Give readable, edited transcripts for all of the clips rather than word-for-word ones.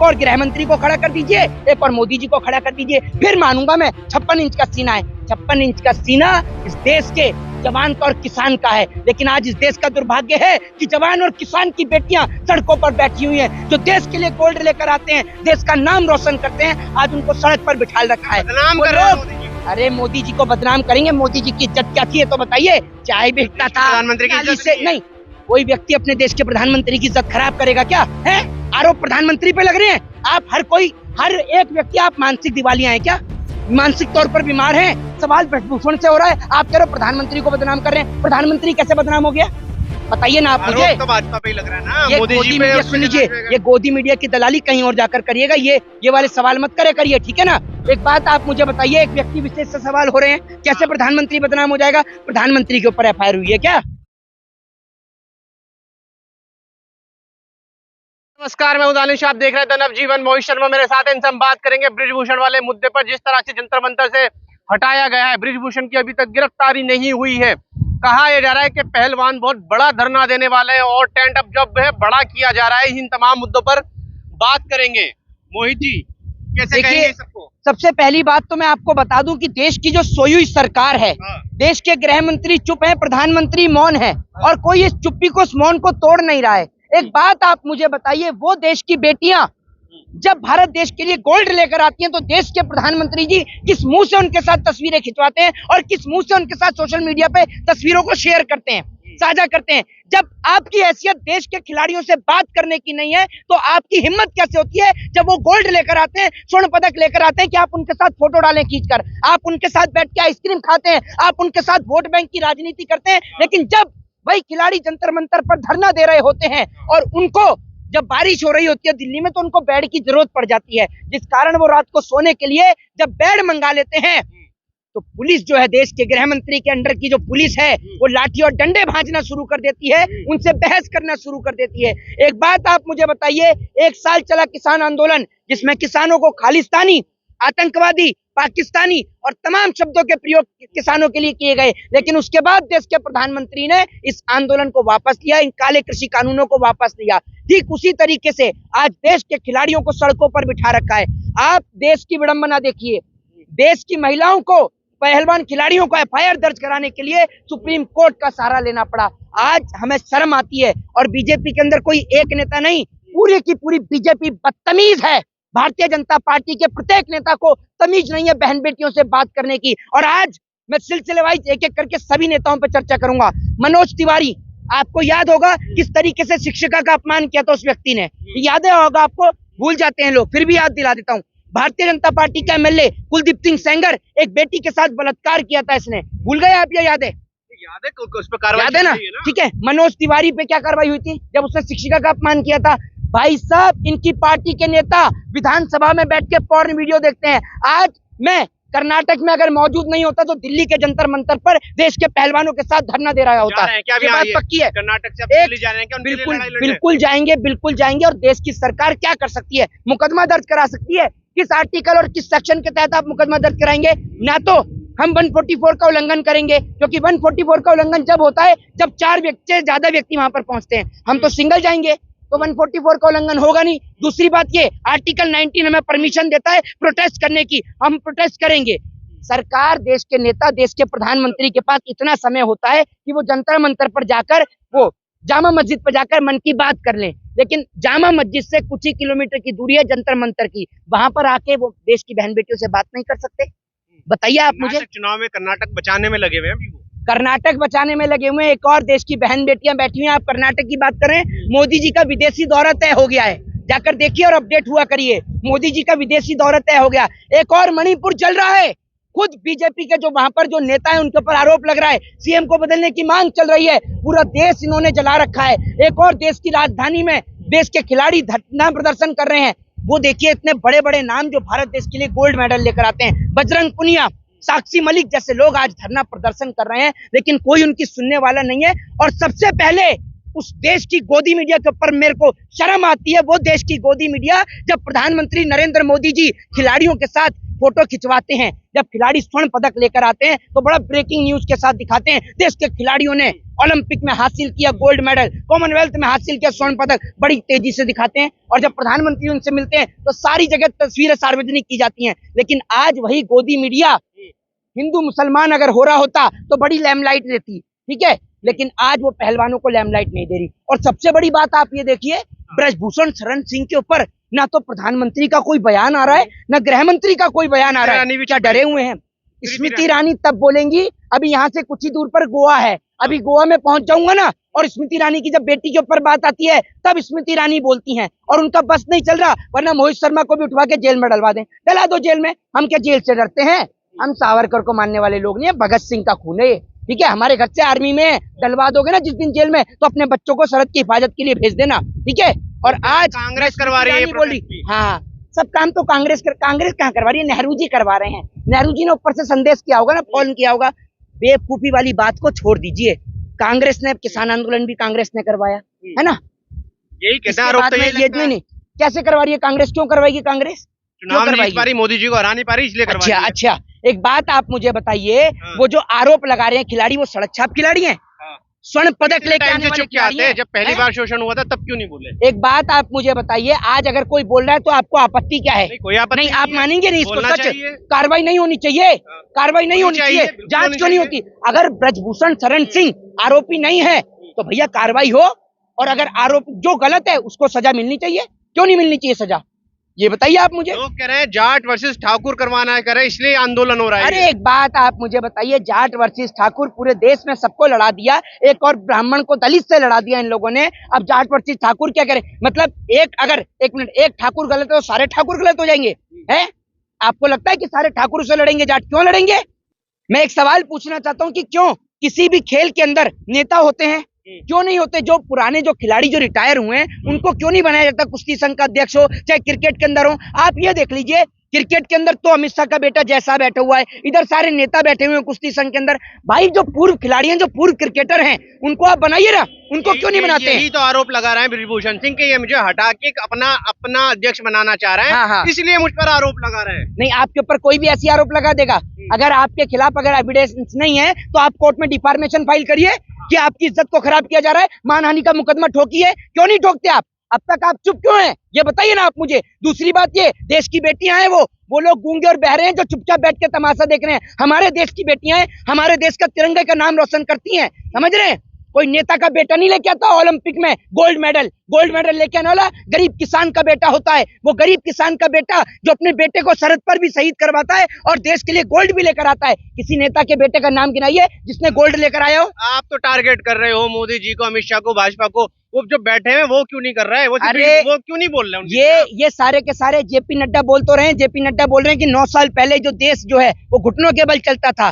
और गृह मंत्री को खड़ा कर दीजिए, एक और मोदी जी को खड़ा कर दीजिए, फिर मानूंगा मैं। 56 इंच का सीना है, 56 इंच का सीना इस देश के जवान का और किसान का है। लेकिन आज इस देश का दुर्भाग्य है कि जवान और किसान की बेटियां सड़कों पर बैठी हुई हैं, जो देश के लिए गोल्ड लेकर आते हैं, देश का नाम रोशन करते हैं, आज उनको सड़क पर बिठा रखा है। अरे मोदी जी को बदनाम करेंगे? मोदी जी की इज्जत क्या थी ये तो बताइए। चाय बेचता था प्रधानमंत्री की इज्जत से नहीं, कोई व्यक्ति अपने देश के प्रधानमंत्री की इज्जत खराब करेगा क्या है? आरोप प्रधानमंत्री पे लग रहे हैं। आप हर एक व्यक्ति, आप मानसिक दिवालिया हैं क्या? मानसिक तौर पर बीमार हैं? सवाल ब्रजभूषण से हो रहा है, आप कह रहे हो प्रधानमंत्री को बदनाम कर रहे हैं। प्रधानमंत्री कैसे बदनाम हो गया बताइए ना आप मुझे। तो भाजपा पे ही लग रहा है ना, ये मोदी गोदी जी मीडिया, पे। सुन लीजिए, ये गोदी मीडिया की दलाली कहीं और जाकर करिएगा, ये वाले सवाल मत करिए, ठीक है ना। एक बात आप मुझे बताइए, एक व्यक्ति विशेष से सवाल हो रहे हैं, कैसे प्रधानमंत्री बदनाम हो जाएगा? प्रधानमंत्री के ऊपर एफआईआर हुई है क्या? नमस्कार, मैं उदानिश, आप देख रहे हैं नवजीवन। मोहित शर्मा मेरे साथ हैं, इनसे हम बात करेंगे ब्रिजभूषण वाले मुद्दे पर। जिस तरह से जंतर मंतर से हटाया गया है, ब्रिजभूषण की अभी तक गिरफ्तारी नहीं हुई है। कहा यह जा रहा है कि पहलवान बहुत बड़ा धरना देने वाले हैं और टेंट अब जब है बड़ा किया जा रहा है। इन तमाम मुद्दों पर बात करेंगे। मोहित जी, कैसे कहेंगे सबको? सबसे पहली बात तो मैं आपको बता दूं कि देश की जो सोई हुई सरकार है, देश के गृह मंत्री चुप है, प्रधानमंत्री मौन है, और कोई इस चुप्पी को, इस मौन को तोड़ नहीं रहा है। एक बात आप मुझे बताइए, वो देश की बेटियां जब भारत देश के लिए गोल्ड लेकर आती हैं, तो देश के प्रधानमंत्री जी किस मुंह से उनके साथ तस्वीरें खिंचवाते हैं और किस मुंह से उनके साथ सोशल मीडिया पे तस्वीरों को शेयर करते हैं, साझा करते हैं? जब आपकी हैसियत देश के खिलाड़ियों से बात करने की नहीं है, तो आपकी हिम्मत कैसे होती है जब वो गोल्ड लेकर आते हैं, स्वर्ण पदक लेकर आते हैं, कि आप उनके साथ फोटो डालें खींचकर, आप उनके साथ बैठ के आइसक्रीम खाते हैं, आप उनके साथ वोट बैंक की राजनीति करते हैं। लेकिन जब वही खिलाड़ी जंतर मंतर पर धरना दे रहे होते हैं और उनको जब बारिश हो रही होती है दिल्ली में, तो उनको बेड की जरूरत पड़ जाती है, जिस कारण वो रात को सोने के लिए जब बेड मंगा लेते हैं, तो पुलिस जो है, देश के गृह मंत्री के अंडर की जो पुलिस है, वो लाठी और डंडे भांजना शुरू कर देती है, उनसे बहस करना शुरू कर देती है। एक बात आप मुझे बताइए, 1 साल चला किसान आंदोलन, जिसमें किसानों को खालिस्तानी, आतंकवादी, पाकिस्तानी और तमाम शब्दों के प्रयोग किसानों के लिए किए गए, लेकिन उसके बाद देश के प्रधानमंत्री ने इस आंदोलन को वापस लिया, इन काले कृषि कानूनों को वापस लिया। ठीक उसी तरीके से आज देश के खिलाड़ियों को सड़कों पर बिठा रखा है। आप देश की विडंबना देखिए, देश की महिलाओं को, पहलवान खिलाड़ियों को एफआईआर दर्ज कराने के लिए सुप्रीम कोर्ट का सहारा लेना पड़ा। आज हमें शर्म आती है, और बीजेपी के अंदर कोई एक नेता नहीं, पूरी की पूरी बीजेपी बदतमीज है। भारतीय जनता पार्टी के प्रत्येक नेता को तमीज नहीं है बहन बेटियों से बात करने की। और आज मैं सिलसिलेवाइज एक एक करके सभी नेताओं पर चर्चा करूंगा। मनोज तिवारी, आपको याद होगा किस तरीके से शिक्षिका का अपमान किया था उस व्यक्ति ने, याद है होगा आपको? भूल जाते हैं लोग, फिर भी याद दिला देता हूँ। भारतीय जनता पार्टी का एमएलए कुलदीप सिंह सेंगर, एक बेटी के साथ बलात्कार किया था इसने, भूल गए आप? ये याद है? याद है, उस पर कार्रवाई याद है ना? ठीक है, मनोज तिवारी पे क्या कार्रवाई हुई थी जब उसने शिक्षिका का अपमान किया था? भाई साहब, इनकी पार्टी के नेता विधानसभा में बैठ के पॉर्न वीडियो देखते हैं। आज मैं कर्नाटक में अगर मौजूद नहीं होता, तो दिल्ली के जंतर मंतर पर देश के पहलवानों के साथ धरना दे रहा होता। ये बात पक्की है। कर्नाटक से दिल्ली जा रहे हैं क्या? बिल्कुल जाएंगे, बिल्कुल जाएंगे। और देश की सरकार क्या कर सकती है? मुकदमा दर्ज करा सकती है। किस आर्टिकल और किस सेक्शन के तहत आप मुकदमा दर्ज कराएंगे? ना तो हम 144 का उल्लंघन करेंगे, क्योंकि 144 का उल्लंघन जब होता है जब 4 व्यक्ति से ज्यादा व्यक्ति वहां पर पहुंचते हैं। हम तो सिंगल जाएंगे, तो 144 का उल्लंघन होगा नहीं। दूसरी बात ये, आर्टिकल 19 हमें परमिशन देता है प्रोटेस्ट करने की, हम प्रोटेस्ट करेंगे। सरकार, देश के नेता, देश के प्रधानमंत्री के पास इतना समय होता है कि वो जंतर मंतर पर जाकर, वो जामा मस्जिद पर जाकर मन की बात कर लें, लेकिन जामा मस्जिद से कुछ ही किलोमीटर की दूरी है जंतर मंतर की, वहां पर आके वो देश की बहन बेटियों से बात नहीं कर सकते? बताइए आप मुझे। चुनाव में कर्नाटक बचाने में लगे हुए हैं, कर्नाटक बचाने में लगे हुए हैं। एक और देश की बहन बेटियां बैठी हुई हैं, आप कर्नाटक की बात करें। मोदी जी का विदेशी दौरा तय हो गया है, जाकर देखिए और अपडेट हुआ करिए। मोदी जी का विदेशी दौरा तय हो गया। एक और मणिपुर जल रहा है, खुद बीजेपी के जो वहां पर जो नेता है उनके ऊपर आरोप लग रहा है, सीएम को बदलने की मांग चल रही है, पूरा देश इन्होंने जला रखा है। एक और देश की राजधानी में देश के खिलाड़ी धरना प्रदर्शन कर रहे हैं, वो देखिए इतने बड़े बड़े नाम जो भारत देश के लिए गोल्ड मेडल लेकर आते हैं, बजरंग पुनिया, साक्षी मलिक जैसे लोग आज धरना प्रदर्शन कर रहे हैं, लेकिन कोई उनकी सुनने वाला नहीं है। और सबसे पहले उस देश की गोदी मीडिया के ऊपर मेरे को शर्म आती है, वो देश की गोदी मीडिया जब प्रधानमंत्री नरेंद्र मोदी जी खिलाड़ियों के साथ फोटो खिंचवाते हैं। जब खिलाड़ी स्वर्ण पदक लेकर आते हैं तो बड़ा ब्रेकिंग न्यूज के साथ दिखाते हैं, देश के खिलाड़ियों ने ओलंपिक में हासिल किया गोल्ड मेडल, कॉमनवेल्थ में हासिल किया स्वर्ण पदक, बड़ी तेजी से दिखाते हैं। और जब प्रधानमंत्री उनसे मिलते हैं तो सारी जगह तस्वीरें सार्वजनिक की जाती हैं। लेकिन आज वही गोदी मीडिया हिंदू मुसलमान अगर हो रहा होता तो बड़ी लैमलाइट देती, ठीक है, लेकिन आज वो पहलवानों को लैमलाइट नहीं दे रही। और सबसे बड़ी बात आप ये देखिए, ब्रजभूषण शरण सिंह के ऊपर ना तो प्रधानमंत्री का कोई बयान आ रहा है, ना गृह मंत्री का कोई बयान आ रहा है। क्या डरे हुए हैं? स्मृति ईरानी तब बोलेंगी, अभी यहाँ से कुछ ही दूर पर गोवा है, अभी गोवा में पहुंच जाऊंगा ना, और स्मृति ईरानी की जब बेटी के ऊपर बात आती है तब स्मृति ईरानी बोलती हैं। और उनका बस नहीं चल रहा, वरना मोहित शर्मा को भी उठवा के जेल में डलवा दें, डला दो जेल में। हम क्या जेल से डरते हैं? हम सावरकर को मानने वाले लोग नहीं है, भगत सिंह का खून है, ठीक है। हमारे घर से आर्मी में डलवा दोगे ना जिस दिन जेल में, तो अपने बच्चों को सरहद की हिफाजत के लिए भेज देना, ठीक है। और आज कांग्रेस करवा रही है, बोल रही, हाँ, सब काम तो कांग्रेस कहाँ करवा रही है? नेहरू जी करवा रहे हैं। नेहरू जी ने ऊपर से संदेश किया होगा ना, फोन किया होगा। बेवकूफी वाली बात को छोड़ दीजिए। कांग्रेस ने किसान आंदोलन भी कांग्रेस ने करवाया है ना, यही कहता है। नहीं, कैसे करवा रही है कांग्रेस? क्यों करवाएगी कांग्रेस? चुनाव नहीं जीत पा रही, मोदी जी को हरा नहीं पा रही, इसलिए करवा रही है। अच्छा, एक बात आप मुझे बताइए, वो जो आरोप लगा रहे हैं खिलाड़ी, वो सड़क छाप खिलाड़ी हैं? स्वर्ण पदक लेके आने वाले खिलाड़ी हैं? जब पहली बार शोषण हुआ था तब क्यों नहीं बोले? एक बात आप मुझे बताइए, आज अगर कोई बोल रहा है तो आपको आपत्ति क्या है? कोई आपत्ति नहीं, आप मानेंगे नहीं इसको? सच चाहिए। कार्रवाई नहीं होनी चाहिए, कार्रवाई नहीं होनी चाहिए, जांच क्यों नहीं होती? अगर ब्रजभूषण शरण सिंह आरोपी नहीं है तो भैया कार्रवाई हो, और अगर आरोप जो गलत है उसको सजा मिलनी चाहिए। क्यों नहीं मिलनी चाहिए सजा, ये बताइए आप मुझे। लोग कह रहे हैं जाट वर्सेस ठाकुर करवाना है, इसलिए आंदोलन हो रहा है। अरे एक बात आप मुझे बताइए, जाट वर्सेस ठाकुर पूरे देश में सबको लड़ा दिया, एक और ब्राह्मण को दलित से लड़ा दिया इन लोगों ने। अब जाट वर्सेस ठाकुर क्या करें? मतलब एक ठाकुर गलत है तो सारे ठाकुर गलत हो जाएंगे? हैं? आपको लगता है कि सारे ठाकुर से लड़ेंगे जाट? क्यों लड़ेंगे? मैं एक सवाल पूछना चाहता हूँ कि क्यों किसी भी खेल के अंदर नेता होते हैं, क्यों नहीं होते? जो पुराने जो खिलाड़ी जो रिटायर हुए हैं उनको क्यों नहीं बनाया जाता कुश्ती संघ का अध्यक्ष हो, चाहे क्रिकेट के अंदर हो? आप ये देख लीजिए, क्रिकेट के अंदर तो अमित शाह का बेटा जैसा बैठा हुआ है, इधर सारे नेता बैठे हुए हैं कुश्ती संघ के अंदर। भाई जो पूर्व खिलाड़ी हैं, जो पूर्व क्रिकेटर हैं, उनको आप बनाइए ना, उनको क्यों नहीं बनाते? यही तो आरोप लगा रहे हैं ब्रिजभूषण सिंह के, ये मुझे हटा के अपना अध्यक्ष बनाना चाह रहे हैं, इसलिए मुझ पर आरोप लगा रहे हैं। नहीं, आपके ऊपर कोई भी ऐसी आरोप लगा देगा, अगर आपके खिलाफ अगर एविडेंस नहीं है तो आप कोर्ट में डिफार्मेशन फाइल करिए कि आपकी इज्जत को खराब किया जा रहा है, मानहानि का मुकदमा ठोकिए। क्यों नहीं ठोकते आप? अब तक आप चुप क्यों हैं? ये बताइए ना आप मुझे। दूसरी बात, ये देश की बेटियां हैं, वो लोग गूंगे और बहरे हैं जो चुपचाप बैठ के तमाशा देख रहे हैं। हमारे देश की बेटियां हैं, हमारे देश का तिरंगे का नाम रोशन करती हैं, समझ रहे हैं? कोई नेता का बेटा नहीं लेके आता ओलंपिक में गोल्ड मेडल लेके आने वाला गरीब किसान का बेटा होता है। वो गरीब किसान का बेटा जो अपने बेटे को सरहद पर भी शहीद करवाता है और देश के लिए गोल्ड भी लेकर आता है। किसी नेता के बेटे का नाम गिनाइए जिसने गोल्ड लेकर आया हो। आप तो टारगेट कर रहे हो मोदी जी को, अमित शाह को, भाजपा को, वो जो बैठे हैं वो क्यों नहीं कर रहे हैं? वो क्यों नहीं बोल रहे हैं? ये सारे के सारे जेपी नड्डा बोल तो रहे हैं। जेपी नड्डा बोल रहे हैं कि 9 साल पहले जो देश जो है वो घुटनों के बल चलता था,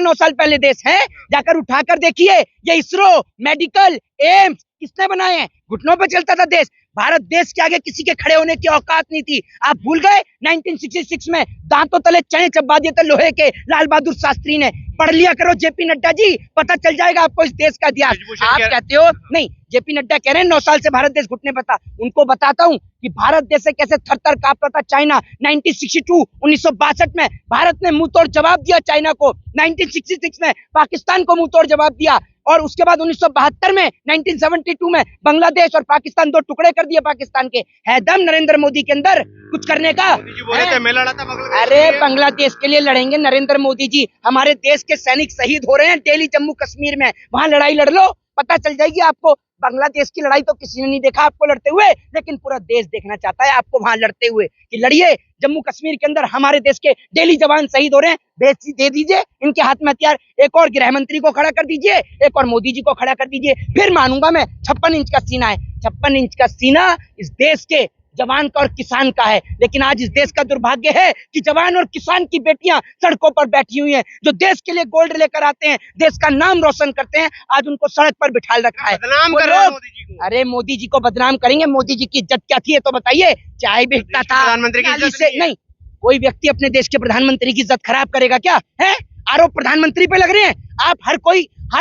9 साल पहले देश है। जाकर उठाकर देखिए, ये इसरो, मेडिकल, एम्स किसने बनाए हैं? घुटनों पर चलता था देश। भारत देश के आगे किसी के खड़े होने की औकात नहीं थी। आप भूल गए 1966 में दांतों तले चने चबा दिए थे लोहे के लाल बहादुर शास्त्री ने। पढ़ लिया करो जेपी नड्डा जी, पता चल जाएगा आपको इस देश का इतिहास। आप कहते हो नहीं, जेपी नड्डा कह रहे हैं 9 साल से भारत देश घुटने पर था। उनको बताता हूँ कि भारत देश से कैसे थर-थर कांपता था चाइना। 1962 में भारत ने मुंह तोड़ जवाब दिया चाइना को। 1966 में पाकिस्तान को मुंह तोड़ जवाब दिया, और उसके बाद 1972 में 1972 में बांग्लादेश और पाकिस्तान 2 टुकड़े कर दिए पाकिस्तान के। है दम नरेंद्र मोदी के अंदर कुछ करने का? मैं लड़ा था बांग्लादेश। अरे बांग्लादेश के लिए लड़ेंगे नरेंद्र मोदी जी। हमारे देश के सैनिक शहीद हो रहे हैं दिल्ली, जम्मू कश्मीर में, वहां लड़ाई लड़ लो, पता चल जाएगी आपको। बांग्लादेश की लड़ाई तो किसी ने नहीं देखा आपको लड़ते हुए, लेकिन पूरा देश देखना चाहता है आपको वहां लड़ते हुए कि लड़िए। जम्मू कश्मीर के अंदर हमारे देश के डेली जवान शहीद हो रहे हैं, दे दीजिए इनके हाथ में हथियार। एक और गृह मंत्री को खड़ा कर दीजिए, एक और मोदी जी को खड़ा कर दीजिए, फिर मानूंगा मैं। 56 इंच का सीना है, 56 इंच का सीना इस देश के जवान का और किसान का है। लेकिन आज इस देश का दुर्भाग्य है कि जवान और किसान की बेटियां सड़कों पर बैठी हुई हैं, जो देश के लिए गोल्ड लेकर आते हैं, देश का नाम रोशन करते हैं, आज उनको सड़क पर बिठा रखा है। बदनाम कर रहे हैं मोदी जी को। अरे मोदी जी को बदनाम करेंगे? मोदी जी की इज्जत क्या थी ये तो बताइए। चाय बेचता था, प्रधानमंत्री की इज्जत से नहीं। कोई व्यक्ति अपने देश के प्रधानमंत्री की इज्जत खराब करेगा क्या? है आरोप प्रधानमंत्री पे लग रहे हैं। आप हर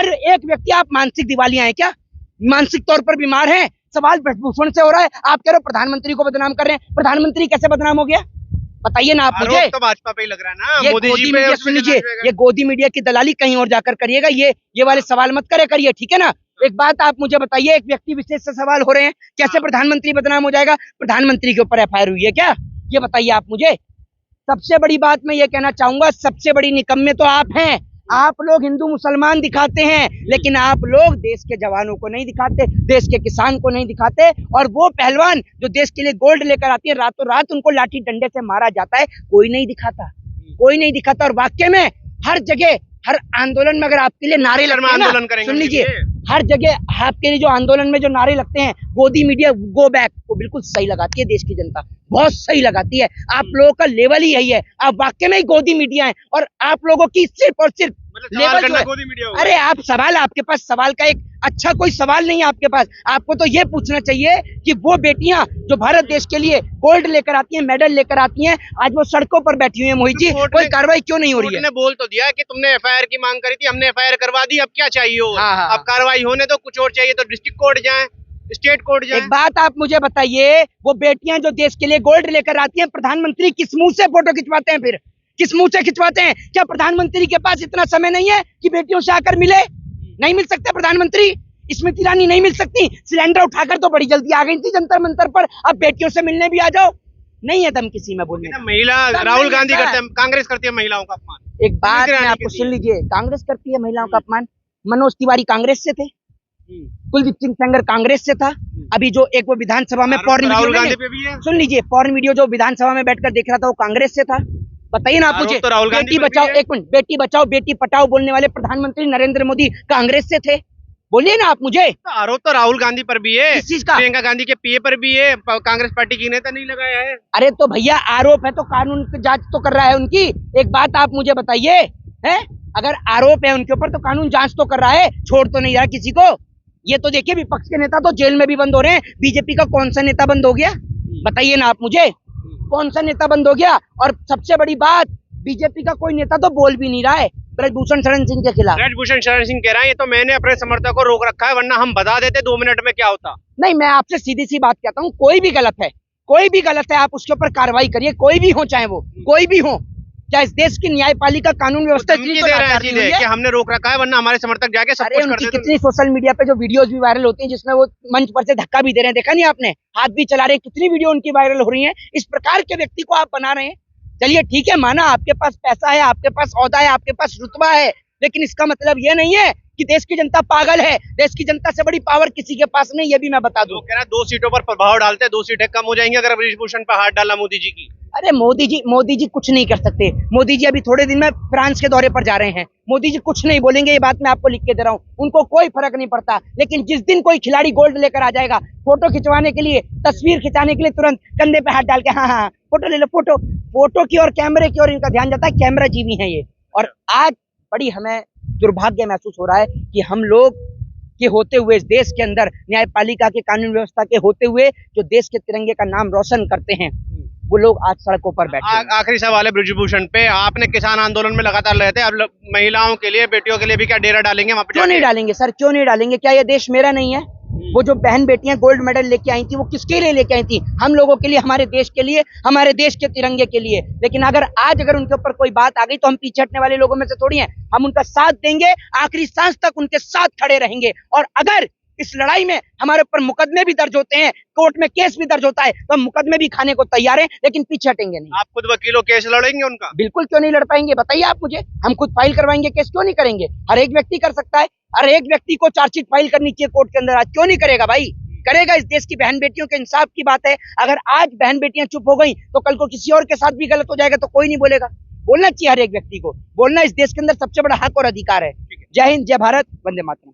एक व्यक्ति, आप मानसिक दिवालिया है क्या? मानसिक तौर पर बीमार हैं? सवाल ब्रजभूषण से हो रहा है, आप कह रहे हो प्रधानमंत्री को बदनाम कर रहे हैं। प्रधानमंत्री कैसे बदनाम हो गया? बताइए ना आप मुझे। आरोप तो भाजपा पे ही लग रहा है ना, ये मोदी गोदी जी पे। मीडिया, सुन लीजिए, ये गोदी मीडिया की दलाली कहीं और जाकर करिएगा, ये वाले सवाल मत करिए, ठीक है ना। एक बात आप मुझे बताइए, एक व्यक्ति विशेष से सवाल हो रहे हैं, कैसे प्रधानमंत्री बदनाम हो जाएगा? प्रधानमंत्री के ऊपर एफआईआर हुई है क्या? ये बताइए आप मुझे। सबसे बड़ी बात मैं ये कहना चाहूंगा, सबसे बड़ी निकम्मे तो आप हैं। आप लोग हिंदू मुसलमान दिखाते हैं, लेकिन आप लोग देश के जवानों को नहीं दिखाते, देश के किसान को नहीं दिखाते। और वो पहलवान जो देश के लिए गोल्ड लेकर आती है, रातों रात उनको लाठी डंडे से मारा जाता है, कोई नहीं दिखाता, कोई नहीं दिखाता। और वाकई में हर जगह, हर आंदोलन में अगर आपके लिए नारे लगते हैं ना, सुन लीजिए, हर जगह आपके लिए जो आंदोलन में जो नारे लगते हैं, गोदी मीडिया गो बैक, वो बिल्कुल सही लगाती है देश की जनता, बहुत सही लगाती है। आप लोगों का लेवल ही यही है, आप वाकई में ही गोदी मीडिया है। और आप लोगों की सिर्फ और सिर्फ लेवल जो है, अरे आप सवाल, आपके पास सवाल का एक अच्छा कोई सवाल नहीं है आपके पास। आपको तो ये पूछना चाहिए कि वो बेटियां जो भारत देश के लिए गोल्ड लेकर आती हैं, मेडल लेकर आती हैं, आज वो सड़कों पर बैठी हुई है, मोहित जी, कोई कार्रवाई क्यों नहीं हो रही है? ने बोल तो दिया कि तुमने एफआईआर की मांग करी थी, हमने एफआईआर करवा दी, अब क्या चाहिए हो? अब कार्रवाई होने तो कुछ और चाहिए तो डिस्ट्रिक्ट कोर्ट जाए, स्टेट कोर्ट जाए। एक बात आप मुझे बताइए, वो बेटियां जो देश के लिए गोल्ड लेकर आती हैं, प्रधानमंत्री किस मुंह से फोटो खिंचवाते हैं? फिर किस मुंह से खिंचवाते हैं? क्या प्रधानमंत्री के पास इतना समय नहीं है कि बेटियों से आकर मिले? नहीं मिल सकते प्रधानमंत्री? स्मृति ईरानी नहीं मिल सकती? सिलेंडर उठाकर तो बड़ी जल्दी आ गई थी जंतर मंतर पर, अब बेटियों से मिलने भी आ जाओ। नहीं है दम किसी में बोलने का। महिला राहुल गांधी करते हैं, कांग्रेस करती है महिलाओं का अपमान। एक बात मैं आपको, सुन लीजिए, कांग्रेस करती है महिलाओं का अपमान। मनोज तिवारी कांग्रेस से थे, कुलदीप सिंह सेंगर कांग्रेस से था। अभी जो एक वो विधानसभा में पॉर्न वीडियो, सुन लीजिए, पॉर्न वीडियो जो विधानसभा में बैठकर देख रहा था, वो कांग्रेस से था। बताइए ना आप मुझे। बेटी बचाओ, एक मिनट, बेटी बचाओ बेटी पटाओ बोलने वाले प्रधानमंत्री नरेंद्र मोदी कांग्रेस से थे। बोलिए ना आप मुझे। आरोप तो राहुल गांधी पर भी है, किस चीज का? प्रियंका गांधी के पीए पर भी है, कांग्रेस पार्टी की नेता नहीं लगाया है। अरे तो भैया आरोप है तो कानून की जांच तो कर रहा है उनकी। एक बात आप मुझे बताइए, है अगर आरोप है उनके ऊपर तो कानून जांच तो कर रहा है, छोड़ तो नहीं रहा किसी को। ये तो देखिए, विपक्ष के नेता तो जेल में भी बंद हो रहे हैं। बीजेपी का कौन सा नेता बंद हो गया? बताइए ना आप मुझे, कौन सा नेता बंद हो गया? और सबसे बड़ी बात, बीजेपी का कोई नेता तो बोल भी नहीं रहा है ब्रजभूषण शरण सिंह के खिलाफ। ब्रजभूषण शरण सिंह कह रहा है, ये तो मैंने अपने समर्थक को रोक रखा है, वरना हम बता देते 2 मिनट में क्या होता। नहीं, मैं आपसे सीधी सी बात कहता हूँ, कोई भी गलत है, कोई भी गलत है, आप उसके ऊपर कार्रवाई करिए, कोई भी हो, चाहे वो कोई भी हो। क्या इस देश की न्यायपालिका कानून व्यवस्था कि हमने रोक रखा है, वरना हमारे समर्थक जाके सब कुछ कर देते। कितनी सोशल मीडिया पे जो वीडियोस भी वायरल होती हैं, जिसमें वो मंच पर से धक्का भी दे रहे हैं, देखा नहीं आपने? हाथ भी चला रहे हैं, कितनी वीडियो उनकी वायरल हो रही है। इस प्रकार के व्यक्ति को आप बना रहे हैं। चलिए ठीक है, माना आपके पास पैसा है, आपके पास औहदा है, आपके पास रुतबा है, लेकिन इसका मतलब ये नहीं है कि देश की जनता पागल है। देश की जनता से बड़ी पावर किसी के पास नहीं, ये भी मैं बता दूं। कह रहा 2 सीटों पर प्रभाव डालते, 2 सीटें कम हो जाएंगी अगर ब्रजभूषण पर हाथ डाला मोदी जी की। अरे मोदी जी कुछ नहीं कर सकते। मोदी जी अभी थोड़े दिन में फ्रांस के दौरे पर जा रहे हैं। मोदी जी कुछ नहीं बोलेंगे, ये बात मैं आपको लिख के दे रहा हूँ। उनको कोई फर्क नहीं पड़ता। लेकिन जिस दिन कोई खिलाड़ी गोल्ड लेकर आ जाएगा, फोटो खिंचवाने के लिए, तस्वीर खिंचाने के लिए, तुरंत कंधे पे हाथ डाल के हाँ फोटो ले लो, फोटो की और कैमरे की और इनका ध्यान जाता है। कैमरा जीवी है ये। और आज बड़ी हमें दुर्भाग्य महसूस हो रहा है कि हम लोग के होते हुए, इस देश के अंदर न्यायपालिका के, कानून व्यवस्था के होते हुए, जो देश के तिरंगे का नाम रोशन करते हैं, वो लोग आज सड़कों पर बैठे हैं। आखिरी सवाल है ब्रजभूषण पे, आपने किसान आंदोलन में लगातार रहते हैं, अब महिलाओं के लिए, बेटियों के लिए भी क्या डेरा डालेंगे वहाँ पे? क्यों नहीं डालेंगे सर, क्यों नहीं डालेंगे? क्या ये देश मेरा नहीं है? वो जो बहन बेटियां गोल्ड मेडल लेके आई थी, वो किसके लिए लेके आई थी? हम लोगों के लिए, हमारे देश के लिए, हमारे देश के तिरंगे के लिए। लेकिन अगर उनके ऊपर कोई बात आ गई तो हम पीछे हटने वाले लोगों में से थोड़ी हैं। हम उनका साथ देंगे, आखिरी सांस तक उनके साथ खड़े रहेंगे। और अगर इस लड़ाई में हमारे ऊपर मुकदमे भी दर्ज होते हैं, कोर्ट में केस भी दर्ज होता है, तो हम मुकदमे भी खाने को तैयार हैं, लेकिन पीछे हटेंगे नहीं। आप खुद वकीलों केस लड़ेंगे उनका? बिल्कुल, क्यों नहीं लड़ पाएंगे? बताइए आप मुझे। हम खुद फाइल करवाएंगे केस, क्यों नहीं करेंगे? हर एक व्यक्ति कर सकता है, हर एक व्यक्ति को चार्जशीट फाइल करनी चाहिए कोर्ट के अंदर। आज क्यों नहीं करेगा भाई? करेगा। इस देश की बहन बेटियों के इंसाफ की बात है। अगर आज बहन बेटियां चुप हो गई तो कल को किसी और के साथ भी गलत हो जाएगा तो कोई नहीं बोलेगा। बोलना चाहिए हर एक व्यक्ति को, बोलना इस देश के अंदर सबसे बड़ा हक और अधिकार है। जय हिंद, जय भारत, वंदे मातरम।